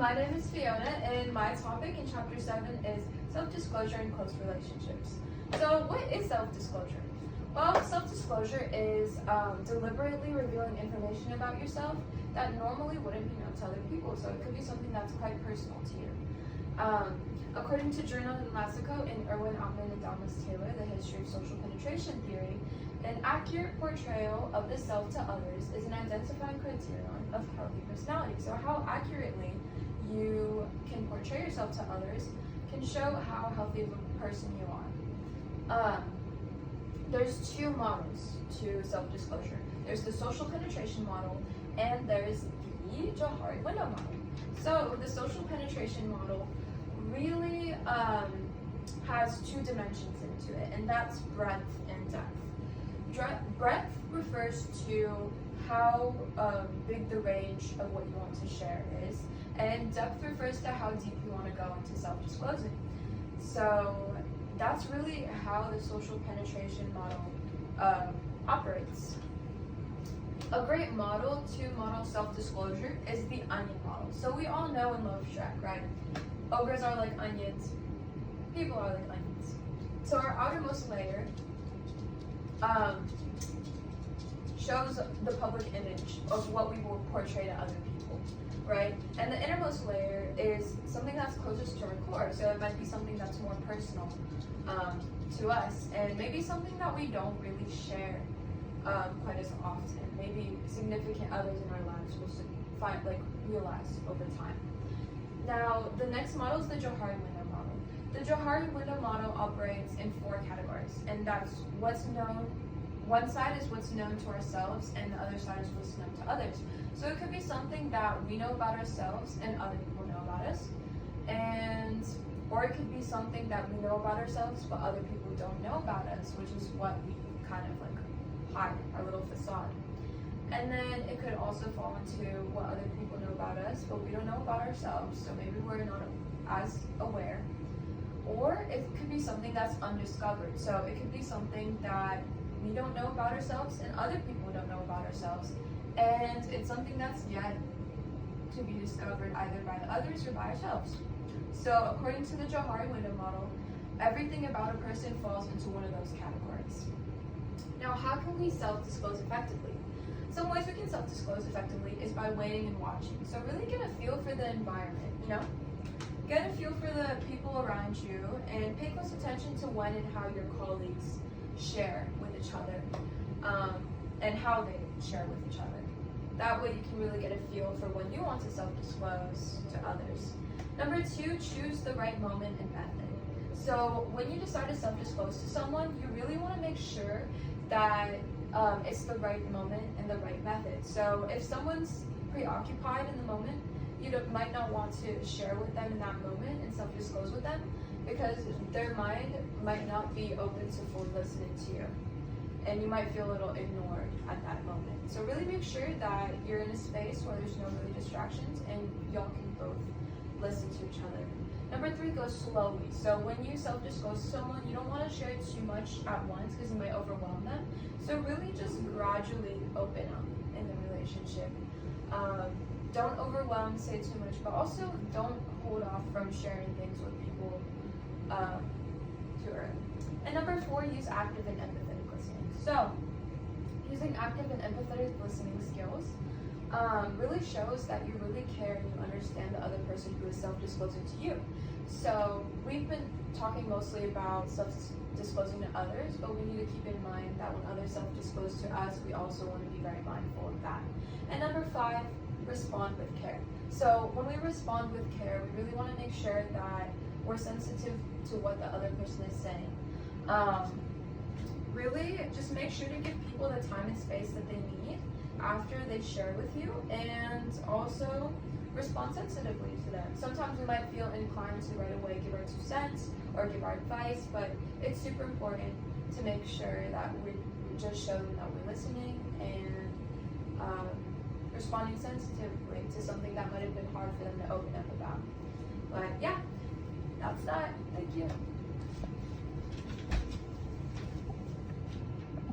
my name is Fiona, and my topic in Chapter 7 is self-disclosure in close relationships. So what is self-disclosure? Well, self-disclosure is deliberately revealing information about yourself that normally wouldn't be known to other people. So it could be something that's quite personal to you. According to Journal and Lassico and Irwin Altman and Dalmas Taylor, The History of Social Penetration Theory, an accurate portrayal of the self to others is an identifying criterion of healthy personality. So how accurately you can portray yourself to others can show how healthy of a person you are. There's two models to self-disclosure. There's the social penetration model, and there's the Johari window model. So the social penetration model really has two dimensions into it, and that's breadth and depth. Breadth refers to how big the range of what you want to share is, and depth refers to how deep you want to go into self-disclosing. So that's really how the social penetration model operates. A great model to model self-disclosure is the onion model. So we all know and love Shrek, right? Ogres are like onions. People are like onions. So our outermost layer shows the public image of what we will portray to other people, right? And the innermost layer is something that's closest to our core. So it might be something that's more personal to us, and maybe something that we don't really share quite as often. Maybe significant others in our lives will realize over time. Now, the next model is the Johari window model. The Johari window model operates in 4 categories, and that's what's known. One side is what's known to ourselves, and the other side is what's known to others. So it could be something that we know about ourselves and other people know about us, or it could be something that we know about ourselves but other people don't know about us, which is what we kind of hide, our little facade. And then it could also fall into what other people know about us, but we don't know about ourselves, so maybe we're not as aware. Or it could be something that's undiscovered. So it could be something that we don't know about ourselves and other people don't know about ourselves. And it's something that's yet to be discovered either by the others or by ourselves. So according to the Johari window model, everything about a person falls into one of those categories. Now, how can we self-disclose effectively? Some ways we can self-disclose effectively is by waiting and watching. So really get a feel for the environment, Get a feel for the people around you and pay close attention to when and how your colleagues share with each other and how they share with each other. That way you can really get a feel for when you want to self-disclose to others. Number 2, choose the right moment and method. So when you decide to self-disclose to someone, you really want to make sure that it's the right moment and the right method. So if someone's preoccupied in the moment, you might not want to share with them in that moment and self-disclose with them because their mind might not be open to fully listening to you. And you might feel a little ignored at that moment. So really make sure that you're in a space where there's no really distractions and y'all can both listen to each other. Number 3, go slowly. So when you self-disclose to someone, you don't want to share too much at once because it might overwhelm them. So really just gradually open up in the relationship. Don't overwhelm, say too much, but also don't hold off from sharing things with people too early. And number 4, use active and empathetic listening. So using active and empathetic listening skills really shows that you really care and you understand the other person who is self-disclosing to you. So we've been talking mostly about self-disclosing to others, but we need to keep in mind that when others self-disclose to us, we also want to be very mindful of that. And number 5, respond with care. So when we respond with care, we really want to make sure that we're sensitive to what the other person is saying. Really just make sure to give people the time and space that they need after they share with you, and also respond sensitively to them. Sometimes we might feel inclined to right away give our 2 cents or give our advice, but it's super important to make sure that we just show them that we're listening and responding sensitively to something that might have been hard for them to open up about. But yeah, that's that. Thank you.